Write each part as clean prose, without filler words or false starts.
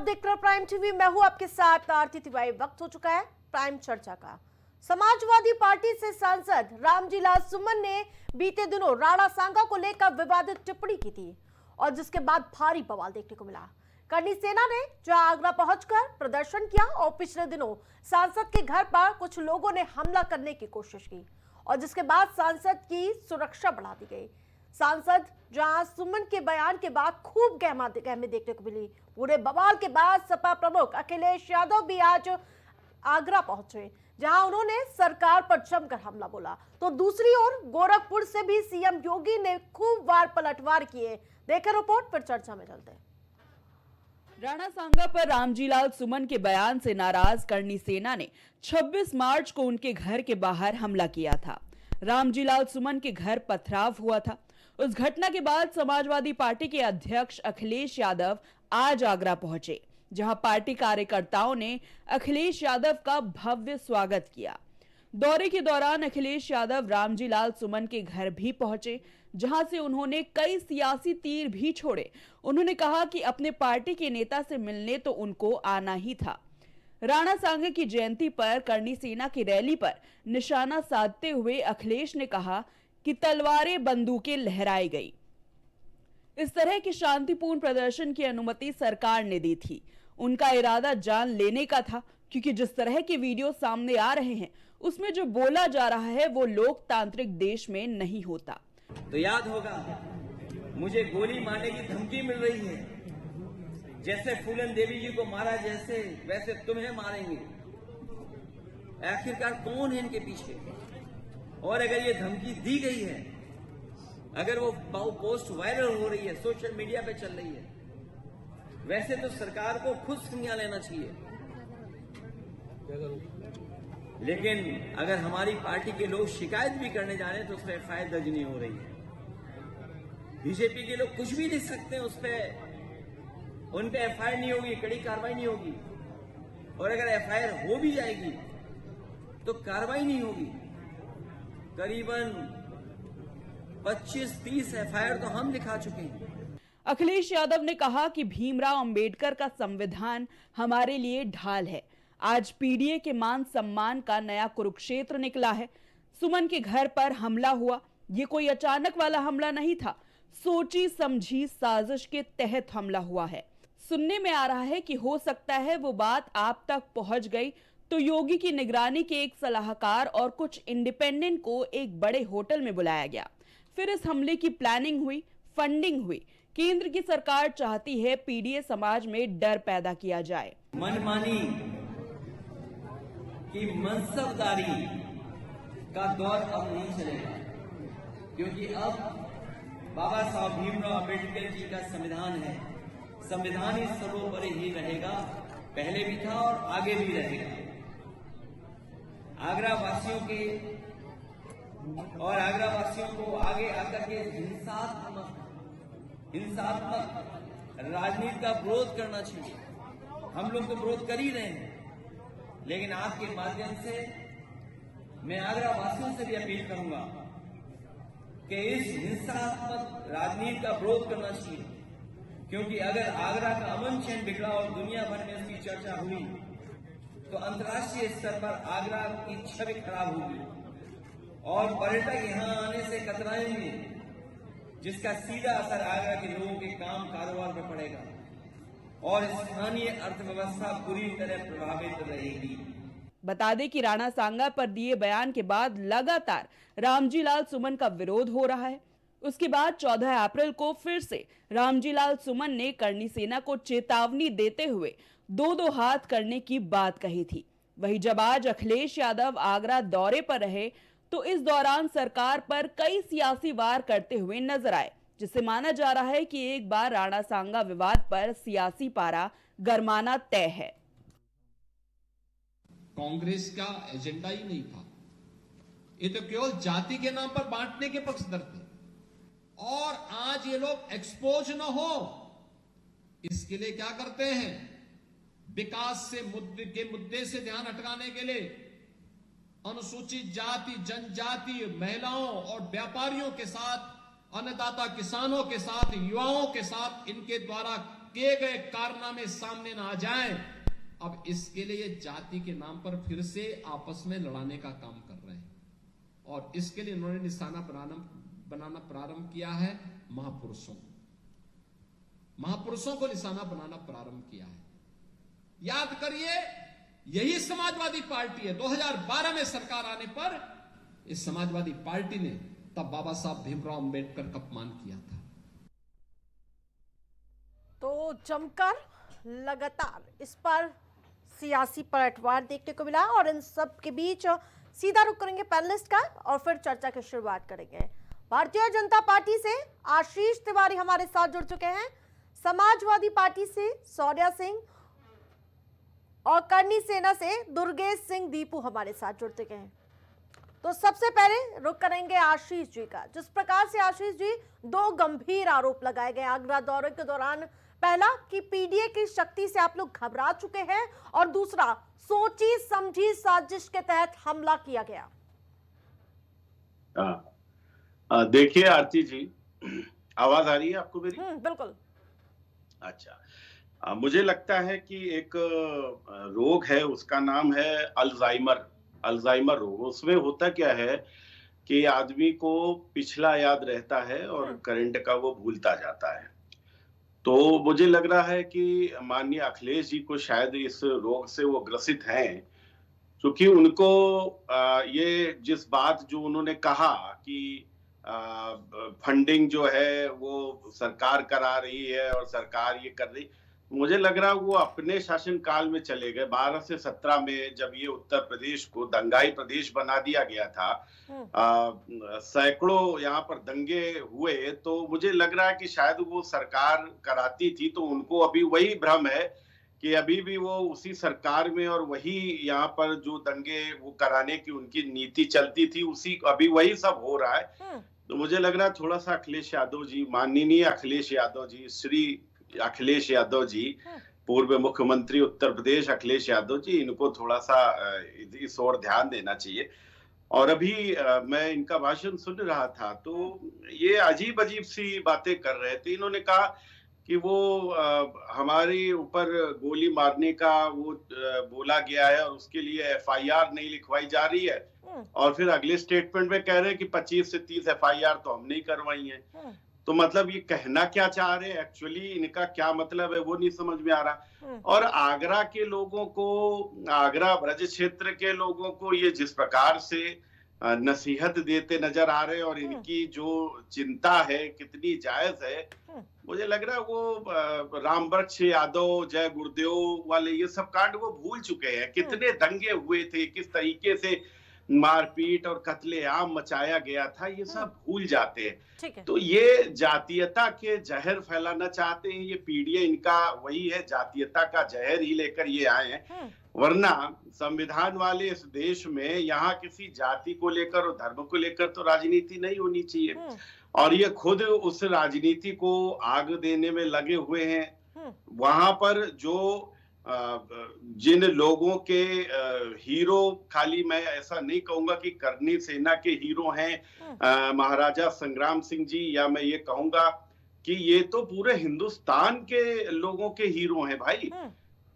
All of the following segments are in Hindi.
देख रहे प्राइम टीवी। मैं हूं आपके साथ आरती तिवारी। वक्त हो चुका है प्राइम चर्चा का। समाजवादी पार्टी से सांसद रामजीलाल सुमन ने बीते दिनों राणा सांगा को लेकर विवादित टिप्पणी की थी और जिसके बाद भारी बवाल देखने को मिला। करणी सेना ने जहां आगरा पहुंचकर प्रदर्शन किया और पिछले दिनों सांसद के घर पर कुछ लोगों ने हमला करने की कोशिश की और जिसके बाद सांसद की सुरक्षा बढ़ा दी गई। सांसद जहां सुमन के बयान के बाद खूब गहमी देखने को मिली। पूरे बवाल के बाद सपा प्रमुख अखिलेश यादव भी आज आगरा पहुंचे जहां उन्होंने सरकार पर जमकर हमला बोला। तो दूसरी ओर गोरखपुर से भी सीएम योगी ने खूब वार पलटवार किए। देखें रिपोर्ट, फिर चर्चा में चलते हैं। राणा सांगा पर रामजीलाल सुमन के बयान से नाराज करणी सेना ने 26 मार्च को उनके घर के बाहर हमला किया था। रामजीलाल सुमन के घर पथराव हुआ था। उस घटना के बाद समाजवादी पार्टी के अध्यक्ष अखिलेश यादव आज आगरा पहुंचे जहां पार्टी कार्यकर्ताओं ने अखिलेश यादव का भव्य स्वागत किया। दौरे के दौरान अखिलेश यादव रामजीलाल सुमन के घर भी पहुंचे जहां से उन्होंने कई सियासी तीर भी छोड़े। उन्होंने कहा कि अपने पार्टी के नेता से मिलने तो उनको आना ही था। राणा सांगा की जयंती पर करणी सेना की रैली पर निशाना साधते हुए अखिलेश ने कहा कि तलवारें बंदूकें लहराई गई। इस तरह के शांतिपूर्ण प्रदर्शन की अनुमति सरकार ने दी थी। उनका इरादा जान लेने का था क्योंकि जिस तरह के वीडियो सामने आ रहे हैं उसमें जो बोला जा रहा है वो लोकतांत्रिक देश में नहीं होता। तो याद होगा मुझे गोली मारने की धमकी मिल रही है। जैसे फूलन देवी जी को मारा वैसे तुम्हें मारेंगे। आखिरकार कौन है इनके पीछे? और अगर ये धमकी दी गई है, अगर वो पोस्ट वायरल हो रही है, सोशल मीडिया पे चल रही है, वैसे तो सरकार को खुद संज्ञान लेना चाहिए। लेकिन अगर हमारी पार्टी के लोग शिकायत भी करने जा रहे हैं तो उस पर एफआईआर दर्ज नहीं हो रही है। बीजेपी के लोग कुछ भी लिख सकते हैं, उन पे एफआईआर नहीं होगी, कड़ी कार्रवाई नहीं होगी। और अगर एफआईआर हो भी जाएगी तो कार्रवाई नहीं होगी। करीबन 25-30 एफआईआर तो हम लिखा चुके हैं। अखिलेश यादव ने कहा कि भीमराव अंबेडकर का संविधान हमारे लिए ढाल है। आज पीडीए के मान सम्मान का नया कुरुक्षेत्र निकला है। सुमन के घर पर हमला हुआ, ये कोई अचानक वाला हमला नहीं था, सोची समझी साजिश के तहत हमला हुआ है। सुनने में आ रहा है कि हो सकता है वो बात आप तक पहुंच गई तो योगी की निगरानी के एक सलाहकार और कुछ इंडिपेंडेंट को एक बड़े होटल में बुलाया गया। फिर इस हमले की प्लानिंग हुई, फंडिंग हुई। केंद्र की सरकार चाहती है पीडीए समाज में डर पैदा किया जाए। मनमानी की मनसबदारी का दौर अब नहीं चलेगा, क्योंकि अब बाबा साहब भीमराव अंबेडकर जी का संविधान है। संविधान ही सर्वोपरि ही रहेगा, पहले भी था और आगे भी रहेगा। आगरा वासियों को आगे आकर के हिंसात्मक राजनीति का विरोध करना चाहिए। हम लोग तो विरोध कर ही रहे हैं, लेकिन आपके माध्यम से मैं आगरा वासियों से भी अपील करूंगा कि इस हिंसात्मक राजनीति का विरोध करना चाहिए, क्योंकि अगर आगरा का अमन चैन बिगड़ा और दुनिया भर में इसकी चर्चा हुई तो अंतर्राष्ट्रीय स्तर पर आगरा की छवि खराब होगी और पर्यटक यहां आने से कतराएंगे, जिसका सीधा असर आगरा के लोगों के काम कारोबार पर पड़ेगा और स्थानीय अर्थव्यवस्था पूरी तरह प्रभावित रहेगी। बता दें कि राणा सांगा पर दिए बयान के बाद लगातार रामजीलाल सुमन का विरोध हो रहा है। उसके बाद 14 अप्रैल को फिर से रामजीलाल सुमन ने करणी सेना को चेतावनी देते हुए 2-2 हाथ करने की बात कही थी। वहीं जब आज अखिलेश यादव आगरा दौरे पर रहे तो इस दौरान सरकार पर कई सियासी वार करते हुए नजर आए, जिससे माना जा रहा है कि एक बार राणा सांगा विवाद पर सियासी पारा गरमाना तय है। कांग्रेस का एजेंडा ही नहीं था, ये तो केवल जाति के नाम पर बांटने के पक्षधर थे। और आज ये लोग एक्सपोज न हो इसके लिए क्या करते हैं? विकास से मुद्दे से ध्यान हटकाने के लिए अनुसूचित जाति, जनजाति, महिलाओं और व्यापारियों के साथ, अन्नदाता किसानों के साथ, युवाओं के साथ इनके द्वारा किए गए कारनामे सामने ना आ जाएं, अब इसके लिए जाति के नाम पर फिर से आपस में लड़ाने का काम कर रहे हैं। और इसके लिए इन्होंने निशाना बनाना प्रारंभ किया है महापुरुषों को निशाना बनाना प्रारंभ किया है। याद करिए, यही समाजवादी पार्टी है 2012 में सरकार आने पर इस समाजवादी पार्टी ने तब बाबा साहब भीमराव अंबेडकर का अपमान किया था। तो जमकर लगातार इस पर सियासी पलटवार देखने को मिला और इन सब के बीच सीधा रुख करेंगे पैनलिस्ट का और फिर चर्चा की शुरुआत करेंगे। भारतीय जनता पार्टी से आशीष तिवारी हमारे साथ जुड़ चुके हैं, समाजवादी पार्टी से सोनिया सिंह और करनी सेना से दुर्गेश सिंह दीपू हमारे साथ जुड़ चुके हैं। तो सबसे पहले रुख करेंगे आशीष जी का। जिस प्रकार से आशीष जी दो गंभीर आरोप लगाए गए आगरा दौरे के दौरान, पहला कि पीडीए की शक्ति से आप लोग घबरा चुके हैं और दूसरा सोची समझी साजिश के तहत हमला किया गया। देखिए आरती जी, आवाज आ रही है आपको मेरी? बिल्कुल। अच्छा, मुझे लगता है कि एक रोग है, उसका नाम है अल्जाइमर रोग। उसमें होता क्या है कि आदमी को पिछला याद रहता है और करंट का वो भूलता जाता है। तो मुझे लग रहा है कि माननीय अखिलेश जी को शायद इस रोग से वो ग्रसित हैं, क्योंकि उनको ये जिस बात जो उन्होंने कहा कि फंडिंग जो है वो सरकार करा रही है और सरकार ये कर रही, मुझे लग रहा है वो अपने शासनकाल में चले गए। 12 से 17 में जब ये उत्तर प्रदेश को दंगाई प्रदेश बना दिया गया था, सैकड़ों यहाँ पर दंगे हुए, तो मुझे लग रहा है कि शायद वो सरकार कराती थी, तो उनको अभी वही भ्रम है कि अभी भी वो उसी सरकार में और वही यहाँ पर जो दंगे वो कराने की उनकी नीति चलती थी, उसी अभी वही सब हो रहा है। तो मुझे लग रहा है थोड़ा सा अखिलेश यादव जी, माननीय अखिलेश यादव जी, श्री अखिलेश यादव जी, पूर्व मुख्यमंत्री उत्तर प्रदेश अखिलेश यादव जी, इनको थोड़ा सा इस ओर ध्यान देना चाहिए। और अभी मैं इनका भाषण सुन रहा था तो ये अजीब अजीब सी बातें कर रहे थे। इन्होंने कहा कि वो हमारे ऊपर गोली मारने का वो बोला गया है और उसके लिए एफआईआर नहीं लिखवाई जा रही है, और फिर अगले स्टेटमेंट में कह रहे हैं कि 25 से 30 एफआईआर तो हम नहीं करवाई है। तो मतलब ये कहना क्या चाह रहे हैं, एक्चुअली इनका क्या मतलब है वो नहीं समझ में आ रहा। और आगरा के लोगों को, आगरा ब्रज क्षेत्र के लोगों को ये जिस प्रकार से नसीहत देते नजर आ रहे हैं और इनकी जो चिंता है कितनी जायज है, मुझे लग रहा है वो रामवृक्ष यादव, जय गुरुदेव वाले ये सब कांड वो भूल चुके हैं। कितने दंगे हुए थे, किस तरीके से मारपीट और कत्लेआम मचाया गया था, ये सब भूल जाते हैं। तो ये जातीयता के जहर फैलाना चाहते हैं, ये पीडीए इनका वही है, जातीयता का जहर ही लेकर ये आए हैं। वरना संविधान वाले इस देश में यहाँ किसी जाति को लेकर और धर्म को लेकर तो राजनीति नहीं होनी चाहिए, और ये खुद उस राजनीति को आग देने में लगे हुए हैं। वहां पर जो जिन लोगों के हीरो, खाली मैं ऐसा नहीं कहूंगा कि करनी सेना के हीरो हैं महाराजा संग्राम सिंह जी, या मैं ये कहूंगा कि ये तो पूरे हिंदुस्तान के लोगों के हीरो हैं भाई।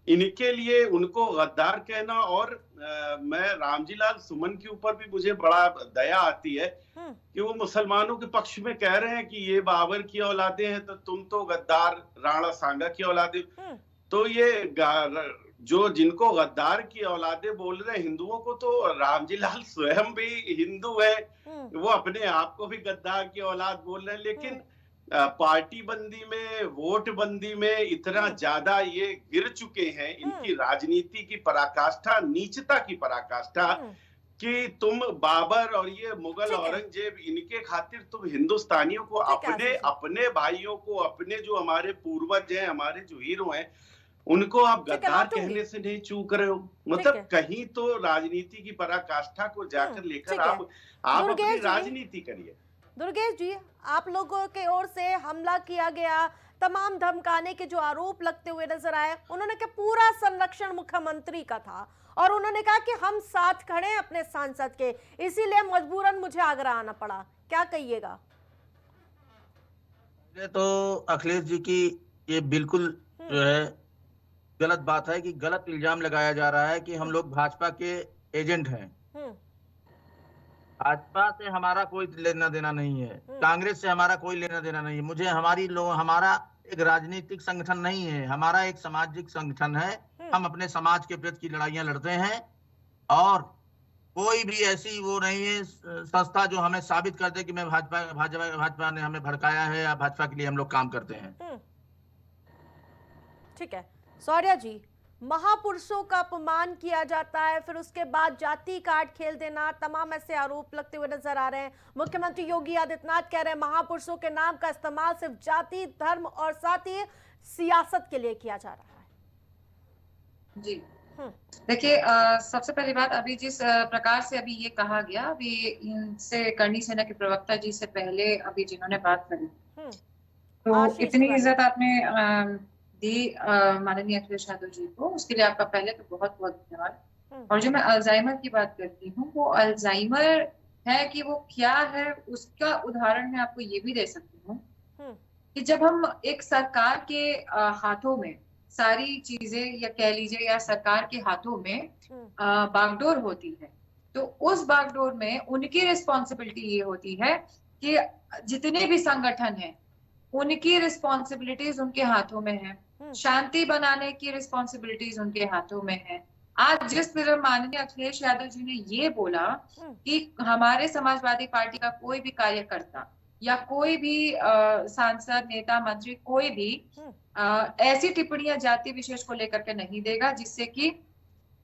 इनके लिए उनको गद्दार कहना, और मैं रामजी लाल सुमन के ऊपर भी मुझे बड़ा दया आती है कि वो मुसलमानों के पक्ष में कह रहे हैं कि ये बाबर की औलादे हैं, तो तुम तो गद्दार राणा सांगा की औलादे। तो ये जो जिनको गद्दार की औलादे बोल रहे हैं हिंदुओं को, तो रामजी लाल स्वयं भी हिंदू है, वो अपने आप को भी गद्दार की औलाद बोल रहे हैं। लेकिन पार्टी बंदी में, वोट बंदी में इतना ज्यादा ये गिर चुके हैं, इनकी राजनीति की पराकाष्ठा, नीचता की पराकाष्ठा, कि तुम बाबर और ये मुगल औरंगजेब, इनके खातिर तुम हिंदुस्तानियों को, अपने भाइयों को, अपने जो हमारे पूर्वज हैं, हमारे जो हीरो हैं, उनको आप गद्दार कहने से नहीं चूक रहे हो। मतलब कहीं तो राजनीति की पराकाष्ठा को जाकर लेकर आप अपनी राजनीति करिए। दुर्गेश जी, आप लोगों के ओर से हमला किया गया, तमाम धमकाने के जो आरोप लगते हुए नजर आए, उन्होंने कहा पूरा संरक्षण मुख्यमंत्री का था और उन्होंने कहा कि हम साथ खड़े हैं अपने सांसद के, इसीलिए मजबूरन मुझे आगरा आना पड़ा। क्या कहिएगा? तो अखिलेश जी की ये बिल्कुल जो है गलत बात है कि गलत इल्जाम लगाया जा रहा है कि हम लोग भाजपा के एजेंट हैं। हम्म, भाजपा से हमारा कोई लेना देना नहीं है, कांग्रेस से हमारा कोई लेना देना नहीं है। हमारा एक राजनीतिक संगठन नहीं है, हमारा एक सामाजिक संगठन है। हम अपने समाज के प्रति की लड़ाइयां लड़ते हैं और कोई भी ऐसी वो नहीं है संस्था जो हमें साबित कर दे कि मैं भाजपा ने हमें भड़काया है या भाजपा के लिए हम लोग काम करते हैं। ठीक है शौर्य जी, महापुरुषों का अपमान किया जाता है, फिर उसके बाद जाति कार्ड खेल देना, तमाम ऐसे आरोप लगते हुए नजर आ रहे हैं। मुख्यमंत्री योगी आदित्यनाथ कह रहे हैं महापुरुषों के नाम का इस्तेमाल सिर्फ जाति, धर्म और साथ ही सियासत के लिए किया जा रहा है। जी देखिए, सबसे पहली बात, अभी जिस प्रकार से अभी ये कहा गया, अभी इनसे करणी सेना के प्रवक्ता जी से पहले अभी जिन्होंने बात करी, तो इतनी इज्जत आपने दी माननीय अखिलेश यादव जी को, उसके लिए आपका पहले तो बहुत बहुत धन्यवाद। और जो मैं अल्जाइमर की बात करती हूँ, वो अल्जाइमर है कि वो क्या है, उसका उदाहरण मैं आपको ये भी दे सकती हूँ कि जब हम एक सरकार के हाथों में सारी चीजें, या कह लीजिए या सरकार के हाथों में बागडोर होती है, तो उस बागडोर में उनकी रिस्पॉन्सिबिलिटी ये होती है कि जितने भी संगठन हैं उनकी रिस्पॉन्सिबिलिटीज उनके हाथों में है, शांति बनाने की रिस्पॉन्सिबिलिटीज उनके हाथों में है। आज जिस तरह माननीय अखिलेश यादव जी ने ये बोला कि हमारे समाजवादी पार्टी का कोई भी कार्यकर्ता या कोई भी सांसद, नेता, मंत्री, कोई भी ऐसी टिप्पणियां जाति विशेष को लेकर के नहीं देगा जिससे कि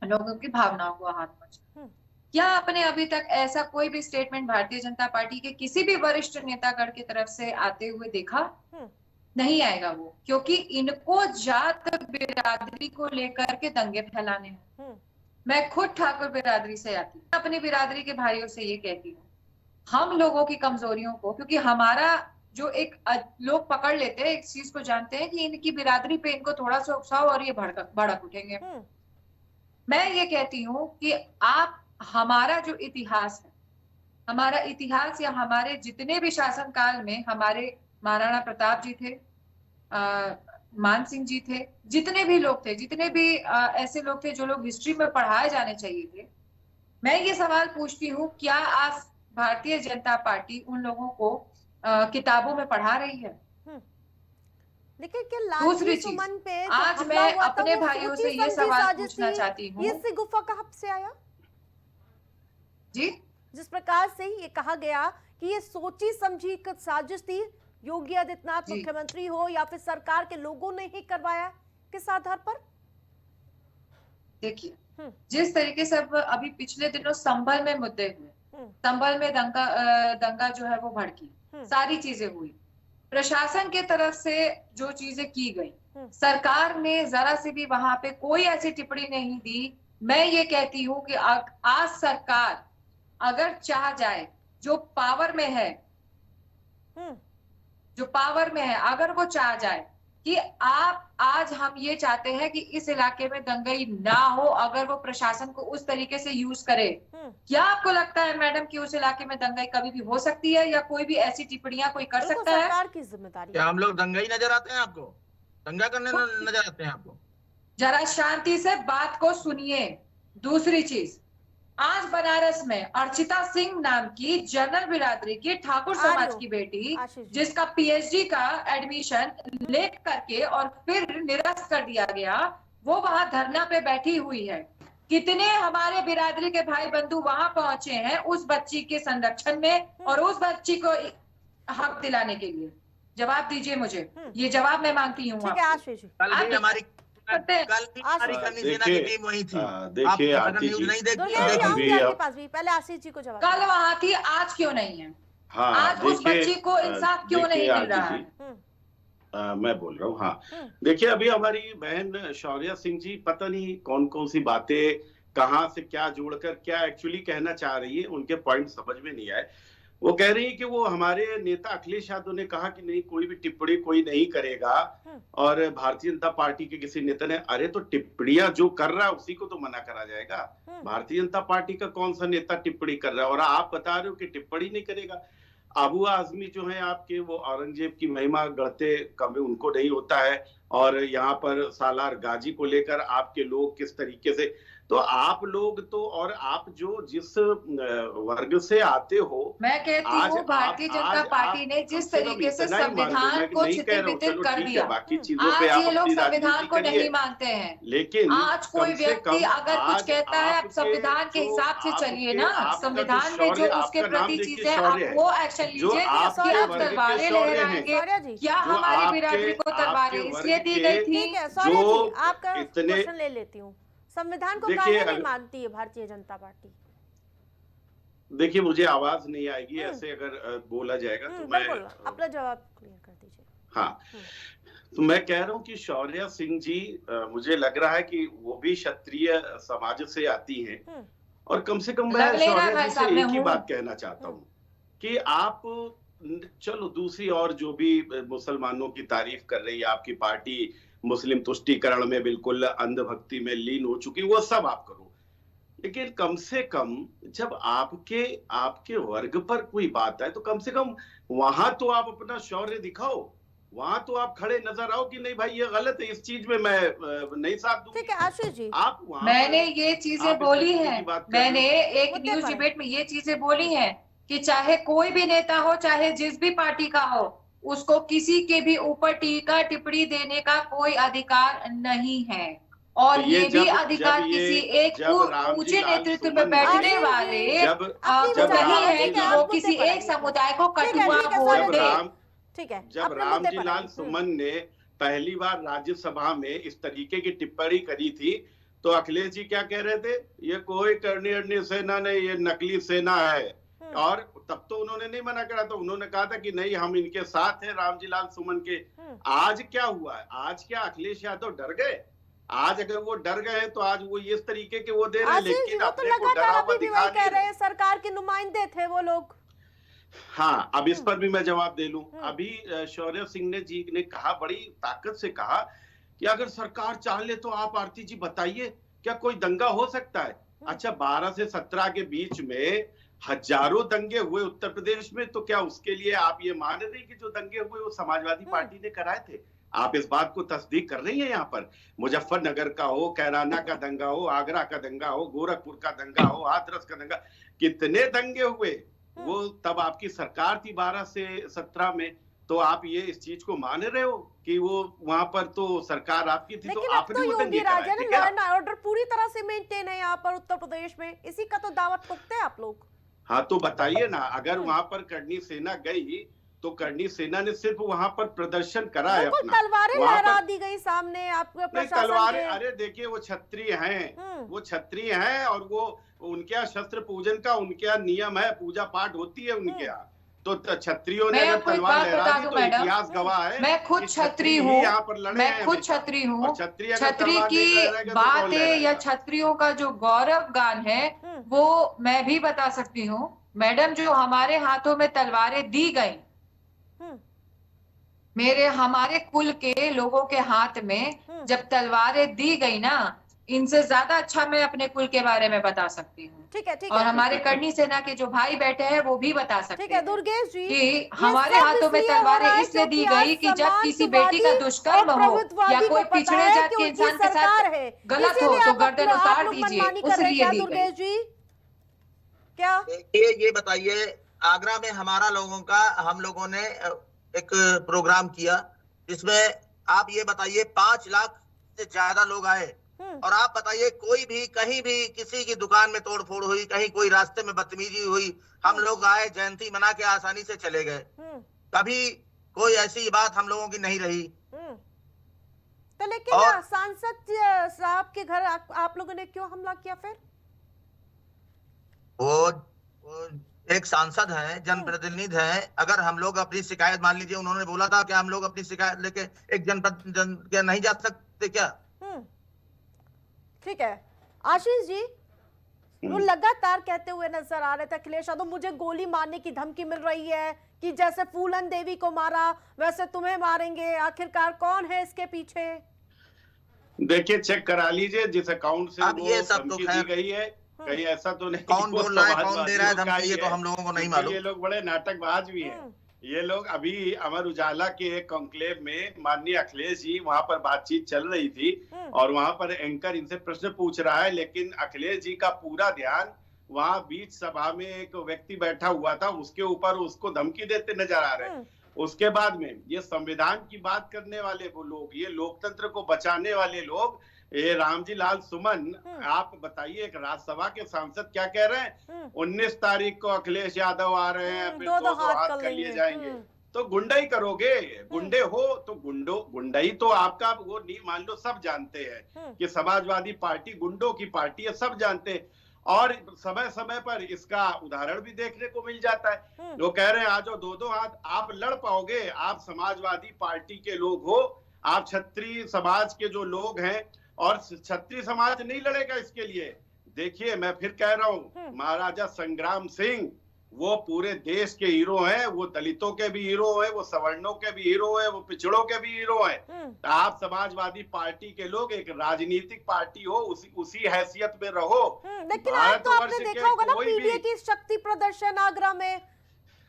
लोगों की भावनाओं को आहत पहुंचे। क्या आपने अभी तक ऐसा कोई भी स्टेटमेंट भारतीय जनता पार्टी के किसी भी वरिष्ठ नेतागण की तरफ से आते हुए देखा? नहीं आएगा वो, क्योंकि इनको जात बिरादरी को लेकर के दंगे फैलाने हैं। मैं खुद ठाकुर बिरादरी से आती हूँ, अपनी बिरादरी के भाइयों से ये कहती हूँ, हम लोगों की कमजोरियों को, क्योंकि हमारा जो एक लोग पकड़ लेते हैं, एक चीज को जानते हैं कि इनकी बिरादरी पे इनको थोड़ा सा उकसाओ और ये भड़क उठेंगे। मैं ये कहती हूँ कि आप, हमारा जो इतिहास है, हमारा इतिहास या हमारे जितने भी शासन काल में हमारे महाराणा प्रताप जी थे, मान सिंह जी थे, जितने भी लोग थे, जितने भी ऐसे लोग थे जो लोग हिस्ट्री में पढ़ाए जाने चाहिए थे, मैं ये सवाल पूछती हूँ, क्या आज भारतीय जनता पार्टी उन लोगों को किताबों में पढ़ा रही है? लेकिन क्या लालजी सुमन पे आज मैं अपने भाइयों से ये सवाल पूछना चाहती हूँ, ये गुफा कहाँ से आया जी? जिस प्रकार से ये कहा गया कि ये सोची समझी साजिश थी, योगी आदित्यनाथ मुख्यमंत्री हो या फिर सरकार के लोगों ने ही करवाया, किस आधार पर? देखिए, जिस तरीके से अभी पिछले दिनों संभल में मुद्दे हुए, संभल में दंगा जो है वो भड़की, सारी चीजें हुई, प्रशासन के तरफ से जो चीजें की गई, सरकार ने जरा से भी वहां पे कोई ऐसी टिप्पणी नहीं दी। मैं ये कहती हूँ कि आज सरकार अगर चाह जाए, जो पावर में है, अगर वो चाह जाए कि आज हम ये चाहते हैं कि इस इलाके में दंगई ना हो, अगर वो प्रशासन को उस तरीके से यूज करे, क्या आपको लगता है मैडम कि उस इलाके में दंगई कभी भी हो सकती है या कोई भी ऐसी टिप्पणियां कोई कर सकता है? सरकार की जिम्मेदारी। क्या हम लोग दंगई नजर आते हैं आपको? दंगा करने नजर आते हैं आपको? जरा शांति से बात को सुनिए। दूसरी चीज, आज बनारस में अर्चिता सिंह नाम की जनरल बिरादरी की ठाकुर समाज की बेटी, जिसका पीएचडी का एडमिशन ले करके और फिर निरस्त कर दिया गया, वो वहां धरना पे बैठी हुई है। कितने हमारे बिरादरी के भाई बंधु वहां पहुंचे हैं उस बच्ची के संरक्षण में और उस बच्ची को हक दिलाने के लिए? जवाब दीजिए मुझे, ये जवाब मैं मांगती हूँ। पहले आशीष जी को जवाब। कल वहां थी, आज क्यों नहीं है? आज उस बच्ची को इंसाफ क्यों नहीं मिल रहा है? मैं बोल रहा हूँ। हाँ, देखिए, अभी हमारी बहन शौर्या सिंह जी पता नहीं कौन कौन सी बातें कहाँ से क्या जोड़कर क्या एक्चुअली कहना चाह रही है, उनके पॉइंट समझ में नहीं आए। वो कह रही है कि वो हमारे नेता अखिलेश यादव ने कहा कि नहीं, कोई भी टिप्पणी कोई नहीं करेगा, और भारतीय जनता पार्टी के किसी नेता ने, अरे तो टिप्पणियां जो कर रहा है उसी को तो मना करा जाएगा। भारतीय जनता पार्टी का कौन सा नेता टिप्पणी कर रहा है और आप बता रहे हो कि टिप्पणी नहीं करेगा? अबू आजमी जो है आपके, वो औरंगजेब की महिमा गढ़ते कभी उनको नहीं होता है। और यहाँ पर सालार गाजी को लेकर आपके लोग किस तरीके से, तो आप लोग तो, और आप जो जिस वर्ग से आते हो, मैं कहती हूँ भारतीय जनता पार्टी ने जिस तरीके से संविधान को चित्रित कर दिया, बाकी चीजों पे आज ये लोग अपनी संविधान राजनीति को नहीं करिए। मानते हैं। लेकिन आज कोई व्यक्ति अगर कुछ कहता है, आप संविधान के हिसाब से चलिए ना, संविधान में जो उसके प्रति चीजें, आप वो एक्शन लीजिए कि आप तलवारें लहराएंगे। क्या हमारी बिरादरी को तलवारें इसलिए दी गई थी? ठीक है सौर्या जी, आपका इतने- क्वेश्चन ले लेती हूँ। संविधान को देखिए, काहे नहीं अगर- मानती है भारतीय जनता पार्टी? देखिए, मुझे आवाज नहीं आएगी ऐसे अगर बोला जाएगा तो मैं बिल्कुल, अपना जवाब क्लियर कर दीजिए। हाँ, तो मैं कह रहा हूँ कि शौर्या सिंह जी, मुझे लग रहा है कि वो भी क्षत्रिय समाज से आती हैं, और कम से कम मैं लग लेना शौर्या भाई जी साहब, से मैं एक ही हूँ। बात कहना चाहता हूँ कि आप, चलो दूसरी और जो भी मुसलमानों की तारीफ कर रही है, आपकी पार्टी मुस्लिम तुष्टीकरण में बिल्कुल अंधभक्ति में लीन हो चुकी, वो सब आप करो, लेकिन कम से कम जब आपके वर्ग पर कोई बात है तो कम से कम वहां तो आप अपना शौर्य दिखाओ, वहां तो आप खड़े नजर आओ कि नहीं भाई ये गलत है, इस चीज में मैं नहीं साथ दूंगी। ठीक है आशीष जी, आप वहां मैंने ये चीजें आप इस बोली तरीके हैं, की बात कर रहे मैंने हो। एक मुद्दे न्यूज पर। डिबेट में ये चीजें बोली हैं कि चाहे कोई भी नेता हो, चाहे जिस भी पार्टी का हो, उसको किसी के भी ऊपर टीका टिप्पणी देने का कोई अधिकार नहीं है। और तो ये भी जब अधिकार ये- किसी एक जब रामजी ऊंचे लाल नेतृत्व सुमन में ने- बैठने आशीष वाले जी, जब अपनी जब नहीं विचारधारा है ठीक कि है, वो आप किसी मुद्दे पर एक आइए। समुदाय को ठीक है, कटुआ ठीक है, बोल सौरभ दे। जी। ठीक है, जब अपने मुद्दे रामजी पर लाल आइए। सुमन ने पहली बार राज्यसभा में इस तरीके की टिप्पणी करी थी तो अखिलेश जी क्या कह रहे थे, ये कोई करनी अड़नी सेना नहीं, ये नकली सेना है। और तब तो उन्होंने नहीं मना करा, तो उन्होंने कहा था कि नहीं हम इनके साथ हैं रामजी लाल सुमन के। आज क्या हुआ है, आज क्या अखिलेश यादव डर गए? आज अगर वो डर गए हैं तो आज वो इस तरीके के वो दे रहे हैं, आशीष जी, लेकिन वो तो अपने को लगातार डरा हुआ अभी भी दिखा वही कह नहीं रहे रहे। हैं, सरकार के नुमाइंदे थे वो लोग। हाँ, अब इस पर भी मैं जवाब दे लूं। अभी शौर्य सिंह ने जी ने कहा, बड़ी ताकत से कहा कि अगर सरकार चाह ले तो आप आरती जी बताइए क्या कोई दंगा हो सकता है? अच्छा, 12 से 17 के बीच में हजारों दंगे हुए उत्तर प्रदेश में, तो क्या उसके लिए आप ये मान रही कि जो दंगे हुए वो समाजवादी पार्टी ने कराए थे? आप इस बात को तस्दीक कर रही हैं? यहाँ पर मुजफ्फरनगर का हो, कैराना का दंगा हो, आगरा का दंगा हो, गोरखपुर का दंगा हो, हाथरस का दंगा, कितने दंगे हुए, वो तब आपकी सरकार थी 12 से 17 में। तो आप ये इस चीज को मान रहे हो कि वो वहां पर तो सरकार आपकी थी, लेकिन तो अब आपने तो वो योगी दंगे राज कराए है थे ना, क्या? लॉ एंड ऑर्डर पूरी तरह से मेंटेन है यहाँ पर उत्तर प्रदेश में, इसी का तो दावत ठोकते हैं आप लोग। हाँ, तो बताइए ना, अगर वहां पर करनी सेना गई तो करनी सेना ने सिर्फ वहां पर प्रदर्शन करा है बिल्कुल, अपना, तलवारें वहां लहरा पर दी गई सामने आपके नहीं प्रशासन तलवारें, के। अरे देखिए वो क्षत्रिय हैं, वो क्षत्रिय हैं, और वो उनके यहाँ शस्त्र पूजन का उनके यहाँ नियम है, पूजा पाठ होती है उनके यहाँ। तो क्षत्रियों ने मैं अगर आपको एक तलवार बात लहरा बता दी दूं तो मैडम, इतिहास गवाह है मैं खुद कि क्षत्रिय ही हूँ, यहाँ पर लड़े मैं हैं खुद हमेशा। क्षत्रिय और हूँ। क्षत्रिय अगर क्षत्रिय तलवार नहीं की लहराएगा तो कौन बातें या लहराएगा? क्षत्रियों का जो गौरव गान है वो मैं भी बता सकती हूँ। मैडम, जो हमारे हाथों में तलवारें दी गई, हमारे कुल के लोगों के हाथ में जब तलवारें दी गई ना, इनसे ज्यादा अच्छा मैं अपने कुल के बारे में बता सकती हूँ। ठीक है, ठीक और है, हमारे करनी सेना के जो भाई बैठे हैं वो भी बता सकते ठीक है हैं दुर्गेश जी, कि ये हमारे सब हाथों में इसलिए हो तलवारें रहा है इसलिए दी क्योंकि गई आज कि जब किसी बेटी का समाजवादी दुष्कर्म और हो या प्रभुत्ववादी कोई को पता पिछड़े है जात कि के उनकी इंसान के सरकार साथ है, गलत इसीलिए हो तो आप गर्दन आप उतार लोग दीजिए, मनमानी कर रहे हैं उसलिए क्या दी गई। दुर्गेश जी? क्या ये बताइए, आगरा में हमारा लोगों का, हम लोगों ने एक प्रोग्राम किया जिसमें आप ये बताइए 5 लाख से ज्यादा लोग आए, और आप बताइए कोई भी कहीं भी किसी की दुकान में तोड़फोड़ हुई, कहीं कोई रास्ते में बदतमीजी हुई, हम लोग आए, जयंती मना के आसानी से चले गए, कभी कोई ऐसी बात हम लोगों की नहीं रही। तो लेकिन सांसद साहब के घर आप लोगों ने क्यों हमला किया फिर? वो एक सांसद हैं, जनप्रतिनिधि हैं, अगर हम लोग अपनी शिकायत, मान लीजिए उन्होंने बोला था कि हम लोग अपनी शिकायत लेके एक जनप्रतिनिधि नहीं जा सकते क्या? ठीक है आशीष जी, वो लगातार कहते हुए नजर आ रहे थे अखिलेश यादव, मुझे गोली मारने की धमकी मिल रही है कि जैसे फूलन देवी को मारा वैसे तुम्हें मारेंगे, आखिरकार कौन है इसके पीछे? देखिए, चेक करा लीजिए जिस अकाउंट से अब वो ये सब तो धमकी दी खैर गई है, कहीं ऐसा तो नहीं कौन कि वो बोल रहा है, कौन दे रहा है समाजवादियों का धमकी, ही ये तो है, हम लोगों को नहीं क्योंकि मालूम। ये लोग बड़े नाटकबाज भी हैं। ये लोग अभी अमर उजाला के एक कॉन्क्लेव में माननीय अखिलेश जी वहां पर बातचीत चल रही थी और वहां पर एंकर इनसे प्रश्न पूछ रहा है, लेकिन अखिलेश जी का पूरा ध्यान वहां बीच सभा में एक व्यक्ति बैठा हुआ था, उसके ऊपर उसको धमकी देते नजर आ रहे हैं। उसके बाद में ये संविधान की बात करने वाले वो लोग, ये लोकतंत्र को बचाने वाले लोग, ये रामजी लाल सुमन, आप बताइए एक राज्यसभा के सांसद क्या कह रहे हैं? 19 तारीख को अखिलेश यादव आ रहे हैं, फिर दो हाथ कर लिए जाएंगे। तो गुंडाई करोगे, गुंडे हो तो गुंडाई तो आपका वो नहीं, मान लो सब जानते हैं कि समाजवादी पार्टी गुंडों की पार्टी है, सब जानते हैं। और समय समय पर इसका उदाहरण भी देखने को मिल जाता है। वो कह रहे हैं आज दो हाथ, आप लड़ पाओगे? आप समाजवादी पार्टी के लोग हो, आप क्षत्रिय समाज के जो लोग हैं, और क्षत्रिय समाज नहीं लड़ेगा इसके लिए। देखिए मैं फिर कह रहा हूँ, महाराजा संग्राम सिंह वो पूरे देश के हीरो हैं, वो दलितों के भी हीरो हैं, वो सवर्णों के भी हीरो हैं, वो पिछड़ों के भी हीरो हैं। आप समाजवादी पार्टी के लोग एक राजनीतिक पार्टी हो, उसी हैसियत में रहो। लेकिन आज तो आपने देखा होगा ना पीडीए की शक्ति प्रदर्शन आगरा में,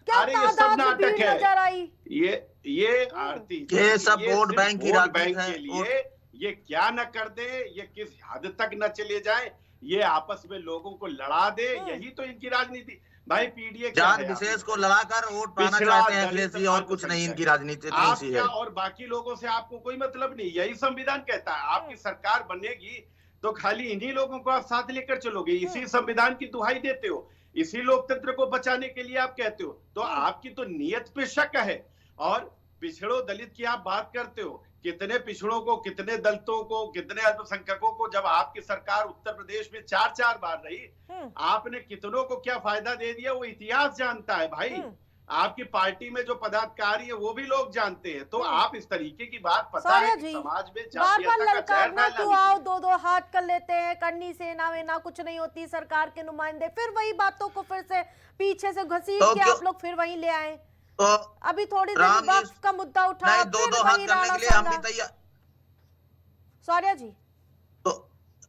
क्या तादाद में भीड़ नजर आई। ये आरती, ये सब वोट बैंक की राजनीति के लिए ये क्या न कर दे, ये किस हद तक न चले जाए, ये आपस में लोगों को लड़ा दे, यही तो इनकी राजनीति। भाई पीडीए जात विशेष को लड़ाकर वोट पाना चाहते हैं अखिलेश जी, और कुछ नहीं इनकी राजनीति नहीं है। और बाकी लोगों से आपको कोई मतलब नहीं, यही संविधान कहता है। आपकी सरकार बनेगी तो खाली इन्हीं लोगों को आप साथ लेकर चलोगे, इसी संविधान की दुहाई देते हो, इसी लोकतंत्र को बचाने के लिए आप कहते हो। तो आपकी तो नियत पे शक है। और पिछड़ों दलित की आप बात करते हो, कितने पिछड़ों को, कितने दलितों को, कितने अल्पसंख्यकों को, जब आपकी सरकार उत्तर प्रदेश में 4 बार रही, आपने कितनों को क्या फायदा दे दिया वो इतिहास जानता है भाई। आपकी पार्टी में जो पदाधिकारी है वो भी लोग जानते हैं। तो आप इस तरीके की बात पता है कि समाज में बार-बार ललकारना क्यों? आओ दो हाथ कर लेते हैं, करनी सेना में ना कुछ नहीं होती, सरकार के नुमाइंदे फिर वही बातों को फिर से पीछे से घसीट के आप लोग फिर वही ले आए। तो अभी थोड़ी देर वक्त का मुद्दा उठाया, दो हाथ करने के लिए हम भी तैयार। सौर्या जी तो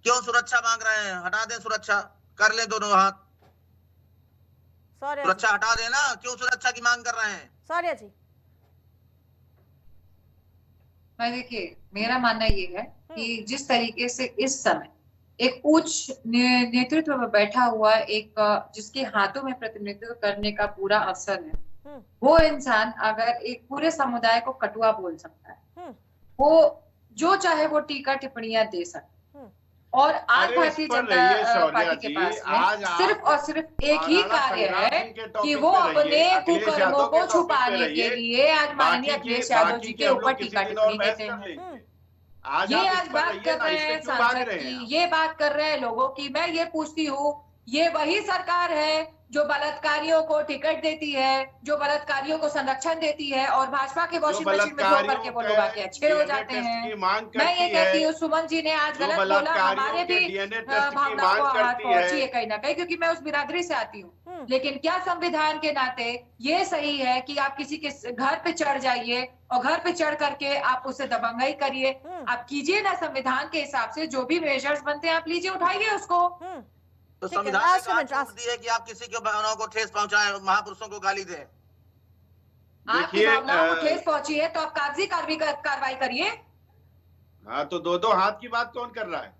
क्यों सुरक्षा मांग रहे हैं? हटा दें सुरक्षा, कर ले दोनों हाथ, सुरक्षा हटा देना, क्यों सुरक्षा की मांग कर रहे हैं? सौर्या जी मैं देखिए, मेरा मानना ये है कि जिस तरीके से इस समय एक उच्च नेतृत्व में बैठा हुआ एक, जिसके हाथों में प्रतिनिधित्व करने का पूरा अवसर है, वो इंसान अगर एक पूरे समुदाय को कटुआ बोल सकता है, वो जो चाहे वो टीका टिप्पणियां दे सकता है। और आज भारतीय जनता पार्टी के पास में सिर्फ और सिर्फ एक ही कार्य है कि वो अपने कुकर्मों को छुपाने के लिए आज माननीय अखिलेश यादव जी के ऊपर टीका टिप्पणी देते हैं। ये आज बात कर रहे हैं सांसद की, ये बात कर रहे हैं लोगों की। मैं ये पूछती हूँ, ये वही सरकार है जो बलात्कारियों को टिकट देती है, जो बलात्कारियों को संरक्षण देती है, और भाजपा के वॉशिंग मशीन में धो करके वो लोग आके अच्छे हो जाते हैं। मैं ये कहती हूँ, सुमन जी ने आज गलत बोला, हमारे भी भावना को आघात पहुंची है कहीं ना कहीं, क्योंकि मैं उस बिरादरी से आती हूँ। लेकिन क्या संविधान के नाते ये सही है कि आप किसी के घर पे चढ़ जाइए और घर पे चढ़ करके आप उससे दबंगाई करिए? आप कीजिए ना, संविधान के हिसाब से जो भी मेजर्स बनते हैं आप लीजिए, उठाइए उसको। तो संविधान ने कहा छूट दी है कि आप किसी के भावनाओं को ठेस पहुंचाएं, महापुरुषों को गाली दें। आपकी भावनाओं को ठेस पहुंची है तो आप कागजी कार्रवाई करिए। हाँ, तो दो हाथ की बात कौन कर रहा है?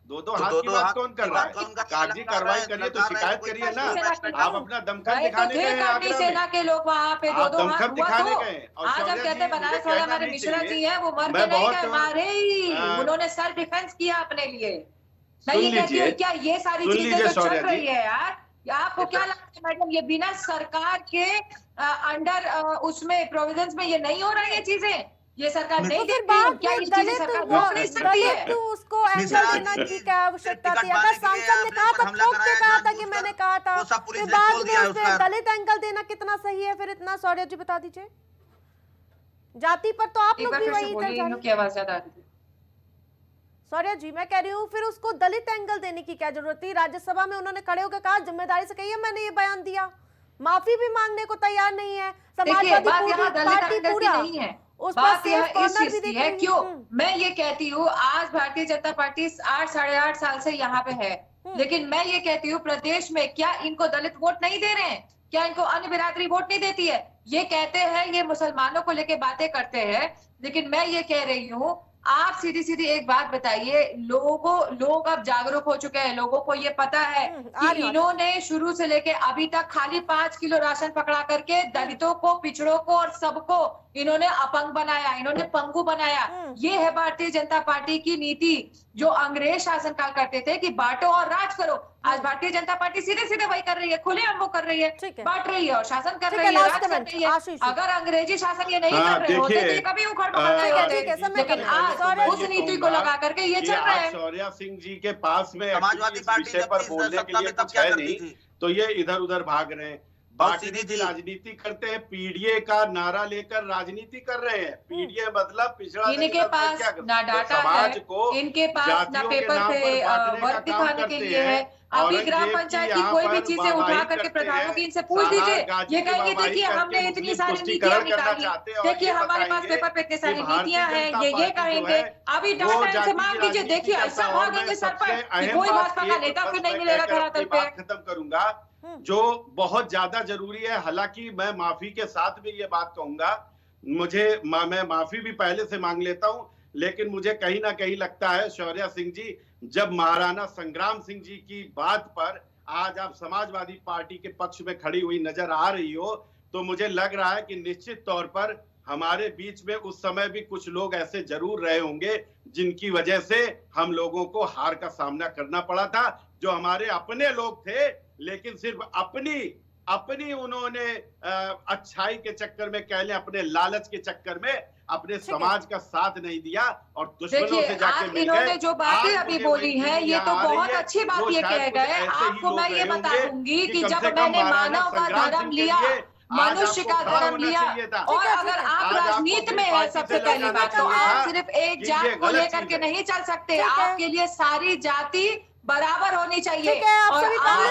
दो हाथ की बात कौन कर रहा है? कागजी कार्रवाई करिए तो शिकायत करिए ना। आप अपना दमखम दिखाने गए हैं, सेना के लोग वहाँ पे दो हाथ दिखाने गए। आज हम कहते बनारस वाले हमारे मिश्रा जी हैं, वो मर के नहीं गए, मारे ही, उन्होंने सेल्फ डिफेंस किया अपने लिए। मैं ये कहती हूँ, क्या ये सारी चीजें जो चल रही है यार, आपको क्या लगता है मैडम, ये बिना सरकार के अंडर उसमें प्रोविजंस में ये नहीं हो रही है चीजें? ये सरकार नहीं देखती? क्या ये चीजें सरकार रोक नहीं सकती है? उसको एक्शन लेने की क्या आवश्यकता थी? अगर सांसद ने कहा था, ठोक के कहा था कि मैंने कहा था, फिर बाद में उसने दलित एंगल देना कितना सही है फिर इतना? सौर्या जी बता दीजिए, जाति पर तो आप लोग भी वही आवाज ज्यादा आ रही है। सौर्या जी मैं कह रही हूँ, फिर उसको दलित एंगल देने की क्या जरूरत थी? राज्यसभा में उन्होंने खड़े होकर कहा, जिम्मेदारी से कहिए मैंने ये बयान दिया, माफी भी मांगने को तैयार नहीं है। समाजवादी पार्टी पूरा नहीं है, बात यह इस चीज की है। क्यों मैं ये कहती हूँ, आज भारतीय जनता पार्टी 8 साढ़े 8 साल से यहाँ पे है, लेकिन मैं ये कहती हूँ प्रदेश में क्या इनको दलित वोट नहीं दे रहे हैं, क्या इनको अन्य बिरादरी वोट नहीं देती है? ये कहते हैं ये मुसलमानों को लेके बातें करते हैं, लेकिन मैं ये कह रही हूँ आप सीधी सीधी एक बात बताइए, लोग अब जागरूक हो चुके हैं, लोगों को ये पता है कि इन्होंने शुरू से लेके अभी तक खाली 5 किलो राशन पकड़ा करके दलितों को, पिछड़ों को और सबको इन्होंने अपंग बनाया, इन्होंने पंगु बनाया। ये है भारतीय जनता पार्टी की नीति, जो अंग्रेज शासनकाल करते थे कि बांटो और राज करो। आज भारतीय जनता पार्टी सीधे सीधे वही कर रही है, खुलेआम वो कर रही है, बांट रही है और शासन कर रही है, राज कर रही है। अगर अंग्रेजी शासन ये नहीं कर रहे होते तो ये कभी उखड़ पकड़ रहे होते, लेकिन आज उस नीति को लगा करके ये चल रहा है। शौर्या सिंह जी के पास में समाजवादी इस पार्टी विषय पर बोलने के लिए कुछ है नहीं, तो ये इधर उधर भाग रहे हैं, बाकी की राजनीति करते हैं। पीडीए का नारा लेकर राजनीति कर रहे हैं। पीडीए मतलब पिछड़ा, इनके पास ना डाटा है, इनके पास ना पेपर पे वर्क दिखाने के लिए है। अभी ग्राम पंचायत की कोई भी चीजें उठा करके प्रधानों की इनसे पूछ दीजिए, ये कहेंगे देखिए हमने इतनी सारी नीतियां निकाली, देखिए हमारे पास पेपर पे इतनी सारी नीतियां हैं, ये कहेंगे। अभी डाटा इनसे मांग लीजिए, देखिए ऐसा भागेंगे सर पर कि कोई भाजपा का नेता फिर नहीं मिलेगा धरातल पे। खत्म करूंगा जो बहुत ज्यादा जरूरी है, हालांकि मैं माफी के साथ भी ये बात कहूंगा, मैं माफी भी पहले से मांग लेता हूं, लेकिन मुझे कहीं ना कहीं लगता है शौर्या सिंह जी, जब महाराणा संग्राम सिंह जी की बात पर आज आप समाजवादी पार्टी के पक्ष में खड़ी हुई नजर आ रही हो, तो मुझे लग रहा है कि निश्चित तौर पर हमारे बीच में उस समय भी कुछ लोग ऐसे जरूर रहे होंगे जिनकी वजह से हम लोगों को हार का सामना करना पड़ा था, जो हमारे अपने लोग थे, लेकिन सिर्फ अपनी उन्होंने अच्छाई के चक्कर में, कह लें अपने लालच के चक्कर में अपने समाज का साथ नहीं दिया और दुश्मनों से जाके मिल गए। इन्होंने जो बातें अभी बोली हैं ये तो बहुत अच्छी बात ये कह गए। आपको मैं ये बता दूंगी कि जब मैंने मानव का धर्म लिया, मनुष्य का धर्म लिया, और अगर आप राजनीति में है सबसे पहली बात, तो आप सिर्फ एक जात को लेकर के नहीं चल सकते, आपके लिए सारी जाति बराबर होनी चाहिए। और आप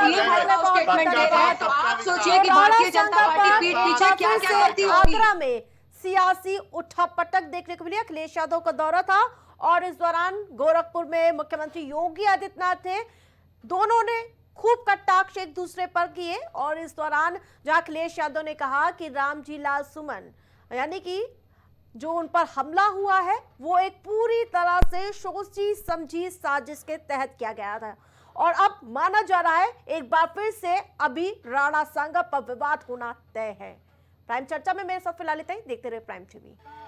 ये स्टेटमेंट दे रहे हैं तो आप सोचिए कि भारतीय जनता पार्टी पीठ पीछे क्या क्या करती होगी। आगरा में सियासी उठापटक देखने को मिली। अखिलेश यादव का दौरा था और इस दौरान गोरखपुर में मुख्यमंत्री योगी आदित्यनाथ थे, दोनों ने खूब कटाक्ष एक दूसरे पर किए। और इस दौरान जहां अखिलेश यादव ने कहा कि रामजी लाल सुमन, यानी कि जो उन पर हमला हुआ है वो एक पूरी तरह से सोची समझी साजिश के तहत किया गया था, और अब माना जा रहा है एक बार फिर से अभी राणा सांगा पर विवाद होना तय है। प्राइम चर्चा में मेरे साथ फिलहाल इतना ही। देखते रहे प्राइम टीवी।